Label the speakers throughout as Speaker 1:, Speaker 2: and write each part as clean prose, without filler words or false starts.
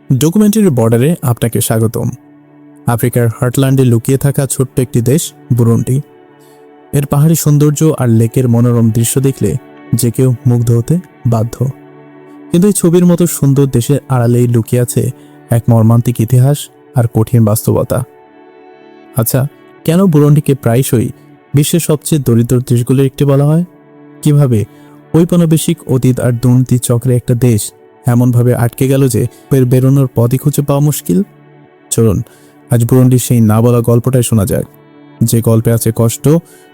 Speaker 1: Documentary বর্ডারে আপনাকে স্বাগতম। আফ্রিকার হার্টল্যান্ডে লুকিয়ে থাকা ছোট্ট একটি দেশ বুরুন্ডি। এর পাহাড়ি সৌন্দর্য আর লেকের মনোরম দৃশ্য দেখলে যে কেউ মুগ্ধ হতে বাধ্য। কিন্তু এই ছবির মতো সুন্দর দেশের আড়ালেই লুকিয়ে আছে এক মর্মান্তিক ইতিহাস আর কঠিন বাস্তবতা। আচ্ছা, কেন বুরুন্ডিকে প্রায়শই বিশ্বের সবচেয়ে দরিদ্র দেশগুলোর একটি বলা হয়? কিভাবে ঔপনিবেশিক অতীত আর দুর্নীতি চক্রে একটা দেশ এমনভাবে আটকে গেল যে বেরোনোর পথই খুঁজে পাওয়া মুশকিল? চলুন আজ বুরুন্ডির সেই না বলা গল্পটাই শোনা যাক, যে গল্পে আছে কষ্ট,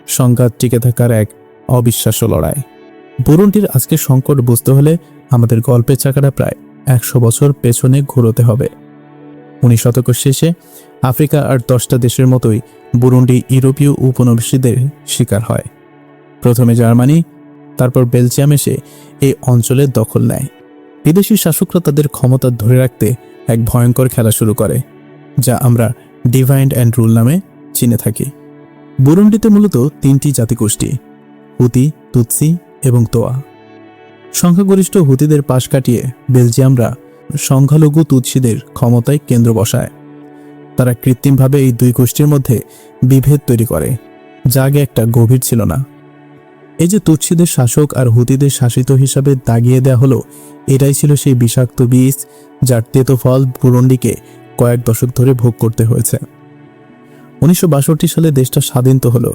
Speaker 1: সংঘাত, টিকে থাকার এক অবিশ্বাস্য লড়াই। বুরুন্ডির আজকের সংকট বুঝতে হলে আমাদের গল্পের চাকাটা প্রায় 100 বছর পেছনে ঘুরোতে হবে। 19 শতকের শেষে আফ্রিকা আর 10টা দেশের মতোই বুরুন্ডি ইউরোপীয় উপনিবেশিকদের শিকার হয়। প্রথমে জার্মানি, তারপর বেলজিয়াম এসে এই অঞ্চলের দখল নেয়। বিদেশি শাসকরা তাদের ক্ষমতা ধরে রাখতে এক ভয়ঙ্কর খেলা শুরু করে, যা আমরা ডিভাইড অ্যান্ড রুল নামে চিনে থাকি। বুরুন্ডিতে মূলত 3টি জাতিগোষ্ঠী, হুতি, তুতসি এবং তোয়া। সংখ্যাগরিষ্ঠ হুতিদের পাশ কাটিয়ে বেলজিয়ামরা সংখ্যালঘু তুতসিদের ক্ষমতায় কেন্দ্র বসায়। তারা কৃত্রিমভাবে এই দুই গোষ্ঠীর মধ্যে বিভেদ তৈরি করে, যা আগে একটা গভীর ছিল না। এই যে তুতসিদের শাসক আর হুতিদের শাসিত হিসাবে দাগিয়ে দেওয়া হলো, এটাই ছিল সেই বিষাক্ত বীজ যার তেতো ফল বুরুন্ডিকে কয়েক দশক ধরে ভোগ করতে হয়েছে। 1962 সালে দেশটা স্বাধীন তো হলো,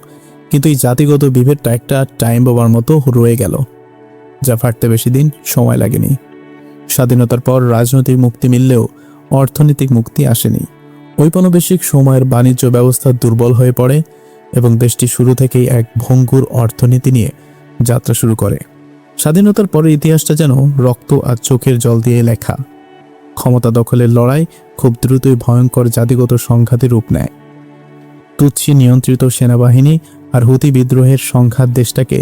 Speaker 1: কিন্তু এই জাতিগত বিভেদটা একটা টাইম বোমার মতো রয়ে গেল, যা ফাটতে বেশি দিন সময় লাগেনি। স্বাধীনতার পর রাজনৈতিক মুক্তি মিললেও অর্থনৈতিক মুক্তি আসেনি। ঔপনিবেশিক সময়ের বাণিজ্য ব্যবস্থা দুর্বল হয়ে পড়ে এবং দেশটি শুরু থেকেই এক ভঙ্গুর অর্থনীতি নিয়ে যাত্রা শুরু করে। স্বাধীনতার পরের ইতিহাসটা যেন রক্ত আর চোখের জল দিয়ে লেখা। ক্ষমতা দখলের লড়াই খুব দ্রুতই ভয়ঙ্কর জাতিগত সংঘাতে রূপ নেয়। তুতসি নিয়ন্ত্রিত সেনাবাহিনী আর হুতি বিদ্রোহের সংঘাত দেশটাকে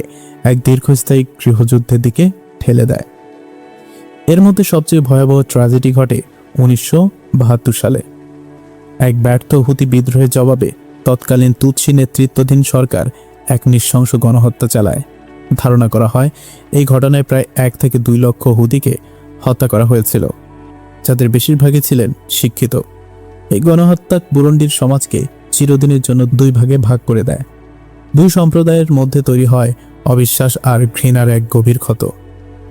Speaker 1: এক দীর্ঘস্থায়ী গৃহযুদ্ধের দিকে ঠেলে দেয়। এর মধ্যে সবচেয়ে ভয়াবহ ট্র্যাজেডি ঘটে 1972 সালে। এক ব্যর্থ হুতি বিদ্রোহের জবাবে তৎকালীন তুতসি নেতৃত্বাধীন সরকার এক নৃশংস গণহত্যা চালায়। ধারণা করা হয় এই ঘটনায় প্রায় 1 থেকে 2 লক্ষ হুতিকে হত্যা করা হয়েছিল, যাদের বেশিরভাগই ছিলেন শিক্ষিত। এই গণহত্যা বুরুন্ডির সমাজকে চিরদিনের জন্য 2 ভাগে ভাগ করে দেয়। 2 সম্প্রদায়ের মধ্যে তৈরি হয় অবিশ্বাস আর ঘৃণার এক গভীর ক্ষত।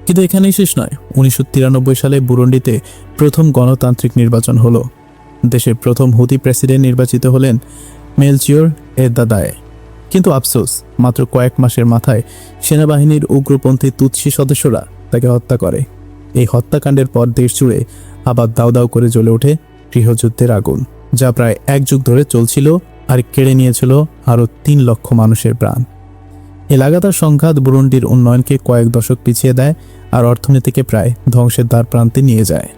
Speaker 1: কিন্তু এখানেই শেষ নয়। 1993 সালে বুরুন্ডিতে প্রথম গণতান্ত্রিক নির্বাচন হলো। দেশের প্রথম হুতি প্রেসিডেন্ট নির্বাচিত হলেন মেলচিওর এদাদায়ে। কিন্তু আফসোস, মাত্র কয়েক মাসের মাথায় সেনাবাহিনীর উগ্রপন্থী তুতসি সদস্যরা তাকে হত্যা করে। এই হত্যাকাণ্ডের পর দেশ জুড়ে আবার দাউ দাউ করে জ্বলে ওঠে গৃহযুদ্ধের আগুন, যা প্রায় 1 যুগ ধরে চলছিল আর কেড়ে নিয়েছিল আরও 3 লক্ষ মানুষের প্রাণ। এই লাগাতার সংঘাত বুরুন্ডির উন্নয়নকে কয়েক দশক পিছিয়ে দেয় আর অর্থনীতিকে প্রায় ধ্বংসের দ্বার প্রান্তে নিয়ে যায়।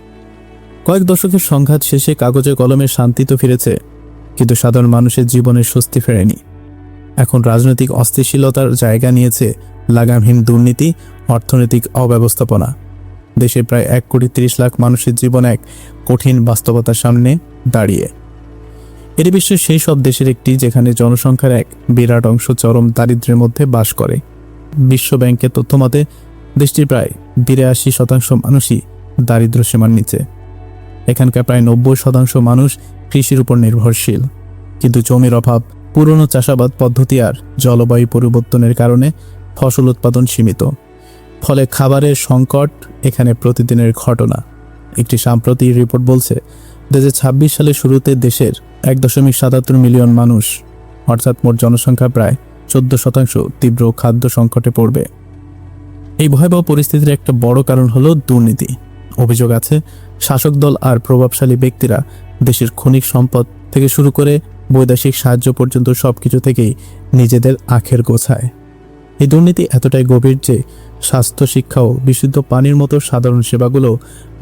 Speaker 1: কয়েক দশকের সংঘাত শেষে কাগজে কলমে শান্তি তো ফিরেছে, কিন্তু সাধারণ মানুষের জীবনের স্বস্তি ফেরেনি। এখন রাজনৈতিক অস্থিতিশীলতার জায়গা নিয়েছে লাগামহীন দুর্নীতি, অর্থনৈতিক অব্যবস্থাপনা। দেশে প্রায় 1,30,00,000 মানুষের জীবন এক কঠিন বাস্তবতার সামনে দাঁড়িয়ে। এটি বিশ্বের সেই সব দেশের একটি যেখানে জনসংখ্যার এক বিরাট অংশ চরম দারিদ্র্যের মধ্যে বাস করে। বিশ্ব ব্যাংকের তথ্য মতে দেশটির প্রায় 82% মানুষই দারিদ্র্য সীমার নিচে। এখানকার প্রায় 90% মানুষ কৃষির উপর নির্ভরশীল, কিন্তু জমির অভাব, পুরনো চাষাবাদ পদ্ধতি আর জলবায়ু পরিবর্তনের কারণে ফসল উৎপাদন সীমিত। ফলে খাবারের সংকট এখানে প্রতিদিনের ঘটনা। একটি সাম্প্রতিক রিপোর্ট বলছে 2026 সালের শুরুতে দেশের 1.77 মিলিয়ন মানুষ, অর্থাৎ মোট জনসংখ্যা প্রায় 14% তীব্র খাদ্য সংকটে পড়বে। এই ভয়াবহ পরিস্থিতির একটা বড় কারণ হলো দুর্নীতি। অভিযোগ আছে শাসক দল আর প্রভাবশালী ব্যক্তিরা দেশের খনিজ সম্পদ থেকে শুরু করে বৈদেশিক সাহায্য পর্যন্ত সবকিছু থেকেই নিজেদের আখের গোছায়। এই দুর্নীতি এতটাই গভীর যে স্বাস্থ্য, শিক্ষা ও বিশুদ্ধ পানির মতো সাধারণ সেবাগুলো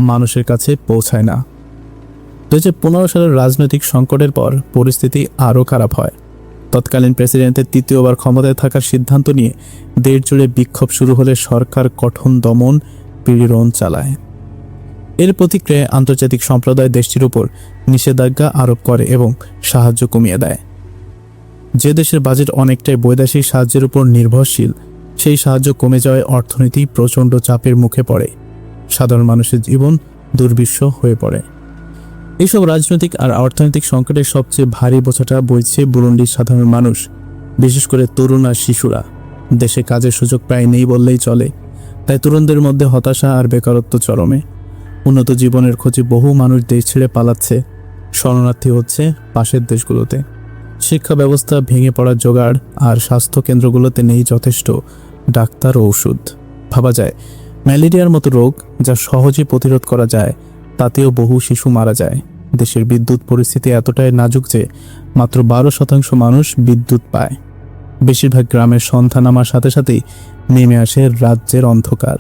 Speaker 1: মানুষের কাছে পৌঁছায় না। 2015 সালের রাজনৈতিক সংকটের পর পরিস্থিতি আরও খারাপ হয়। তৎকালীন প্রেসিডেন্টের 3য়বার ক্ষমতায় থাকার সিদ্ধান্ত নিয়ে দেশ জুড়ে বিক্ষোভ শুরু হলে সরকার কঠোর দমন পীড়ন চালায়। এর প্রতিক্রিয়ায় আন্তর্জাতিক সম্প্রদায় দেশটির উপর নিষেধাজ্ঞা আরোপ করে এবং সাহায্য কমিয়ে দেয়। যে দেশের বাজেট অনেকটাই বৈদেশিক সাহায্যের উপর নির্ভরশীল, সেই সাহায্য কমে যাওয়ায় অর্থনীতি প্রচণ্ড চাপের মুখে পড়ে। সাধারণ মানুষের জীবন দুর্বিষহ হয়ে পড়ে। এইসব রাজনৈতিক আর অর্থনৈতিক সংকটের সবচেয়ে ভারী বোঝাটা বইছে বুরুন্ডির সাধারণ মানুষ, বিশেষ করে তরুণ আর শিশুরা। দেশে কাজের সুযোগ প্রায় নেই বললেই চলে, তাই তরুণদের মধ্যে হতাশা আর বেকারত্ব চরমে। উন্নত জীবনের খোঁজে বহু মানুষ দেশ ছেড়ে পালাচ্ছে, শরণার্থী হচ্ছে পাশের দেশগুলোতে। শিক্ষা ব্যবস্থা ভেঙে পড়া জোগাড়, আর স্বাস্থ্য কেন্দ্রগুলোতে নেই যথেষ্ট ডাক্তার ও ওষুধ। ভাবা যায় ম্যালেরিয়ার মতো রোগ যা সহজে প্রতিরোধ করা যায়, তাতেও বহু শিশু মারা যায়। দেশের বিদ্যুৎ পরিস্থিতি এতটাই নাজুক যে মাত্র 12% মানুষ বিদ্যুৎ পায়। বেশিরভাগ গ্রামের সন্ধ্যা নামার সাথে সাথেই নেমে আসে রাজ্যের অন্ধকার।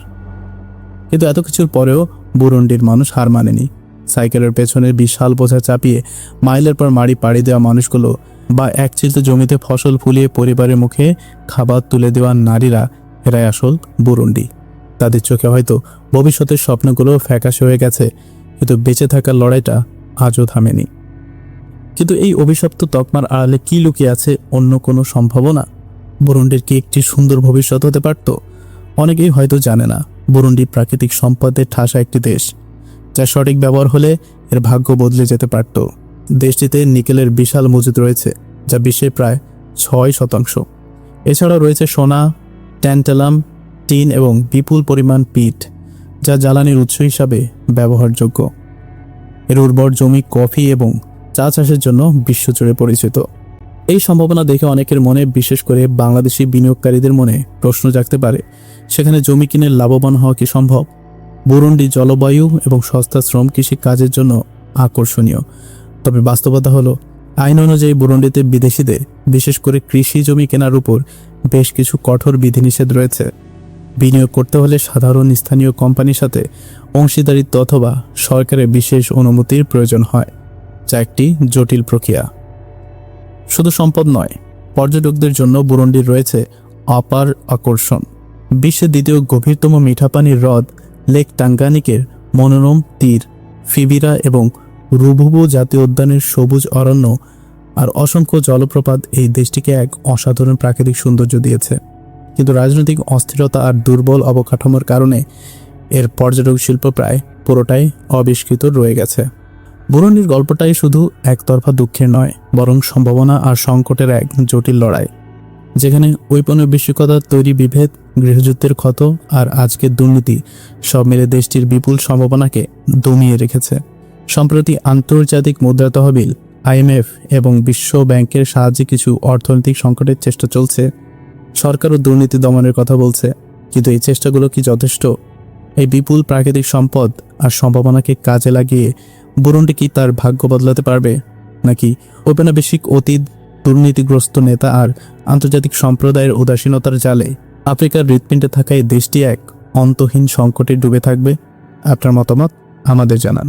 Speaker 1: কিন্তু এত কিছুর পরেও বুরুন্ডির মানুষ হার মানেনি। সাইকেলের পেছনে বিশাল বোঝা চাপিয়ে মাইলের পর মাড়ি পাড়ি দেওয়া মানুষগুলো, বা একচিলতে জমিতে ফসল ফুলিয়ে পরিবারের মুখে খাবার তুলে দেওয়া নারীরা, এরাই আসল বুরুন্ডি। তাদের চোখে হয়তো ভবিষ্যতের স্বপ্নগুলো ফ্যাকাশে হয়ে গেছে, কিন্তু বেঁচে থাকার লড়াইটা আজও থামেনি। কিন্তু এই অভিশপ্ত তকমার আড়ালে কি লুকিয়ে আছে অন্য কোনো সম্ভাবনা? বুরুন্ডির কি একটি সুন্দর ভবিষ্যৎ হতে পারত? অনেকেই হয়তো জানে না, বুরুন্ডি প্রাকৃতিক সম্পদের ঠাসা একটি দেশ, যা সঠিক ব্যবহার হলে এর ভাগ্য বদলে যেতে পারত। দেশটিতে নিকেলের বিশাল মজুদ রয়েছে, যা বিশ্বের প্রায় 6%। এছাড়াও রয়েছে সোনা, ট্যান্টালাম, টিন এবং বিপুল পরিমাণ পিট, যা জ্বালানির উৎস হিসাবে ব্যবহারযোগ্য। এর উর্বর জমি কফি এবং চা চাষের জন্য বিশ্বজুড়ে পরিচিত। এই সম্ভাবনা দেখে অনেকের মনে, বিশেষ করে বাংলাদেশি বিনিয়োগকারীদের মনে প্রশ্ন জাগতে পারে, সেখানে জমি কিনে লাভবান হওয়া কি সম্ভব? বুরুন্ডি জলবায়ু এবং সস্তা শ্রম কৃষি কাজের জন্য আকর্ষণীয়, তবে বাস্তবতা হলো আইন অনুযায়ী বুরুন্ডিতে বিদেশিদের, বিশেষ করে কৃষি জমি কেনার উপর বেশ কিছু কঠোর বিধিনিষেধ রয়েছে। বিনিয়োগ করতে হলে সাধারণ স্থানীয় কোম্পানির সাথে অংশীদারিত্ব অথবা সরকারের বিশেষ অনুমতির প্রয়োজন হয়, যা একটি জটিল প্রক্রিয়া। শুধু সম্পদ নয়, পর্যটকদের জন্য বুরুন্ডির রয়েছে অপার আকর্ষণ। বিশ্বের দ্বিতীয় গভীরতম মিঠা পানির হ্রদ লেক টাঙ্গানিকের মনোরম তীর, ফিবিরা এবং রুবুবু জাতীয় উদ্যানের সবুজ অরণ্য আর অসংখ্য জলপ্রপাত এই দেশটিকে এক অসাধারণ প্রাকৃতিক সৌন্দর্য দিয়েছে। কিন্তু রাজনৈতিক অস্থিরতা আর দুর্বল অবকাঠামোর কারণে এর পর্যটক শিল্প প্রায় পুরোটাই আবিষ্কৃত রয়ে গেছে। বুরুন্ডির গল্পটাই শুধু একতরফা দুঃখের নয়, বরং সম্ভাবনা আর সংকটের এক জটিল লড়াই, যেখানে ঔপনিবেশিকতার তৈরি বিভেদ, গৃহযুদ্ধের ক্ষত আর আজকের দুর্নীতি সব মিলে দেশটির বিপুল সম্ভাবনাকে দমিয়ে রেখেছে। সম্প্রতি আন্তর্জাতিক মুদ্রা তহবিল, IMF এবং বিশ্ব ব্যাংকের সাহায্যে কিছু অর্থনৈতিক সংকটের চেষ্টা চলছে। সরকারও দুর্নীতি দমনের কথা বলছে, কিন্তু এই চেষ্টাগুলো কি যথেষ্ট? এই বিপুল প্রাকৃতিক সম্পদ আর সম্ভাবনাকে কাজে লাগিয়ে বুরুন্ডি কি তার ভাগ্য বদলাতে পারবে, নাকি ঔপনিবেশিক অতীত, দুর্নীতিগ্রস্ত নেতা আর আন্তর্জাতিক সম্প্রদায়ের উদাসীনতার জালে আফ্রিকার হৃৎপিণ্ডে থাকা এই দেশটি এক অন্তহীন সংকটে ডুবে থাকবে? আপনার মতামত আমাদের জানান।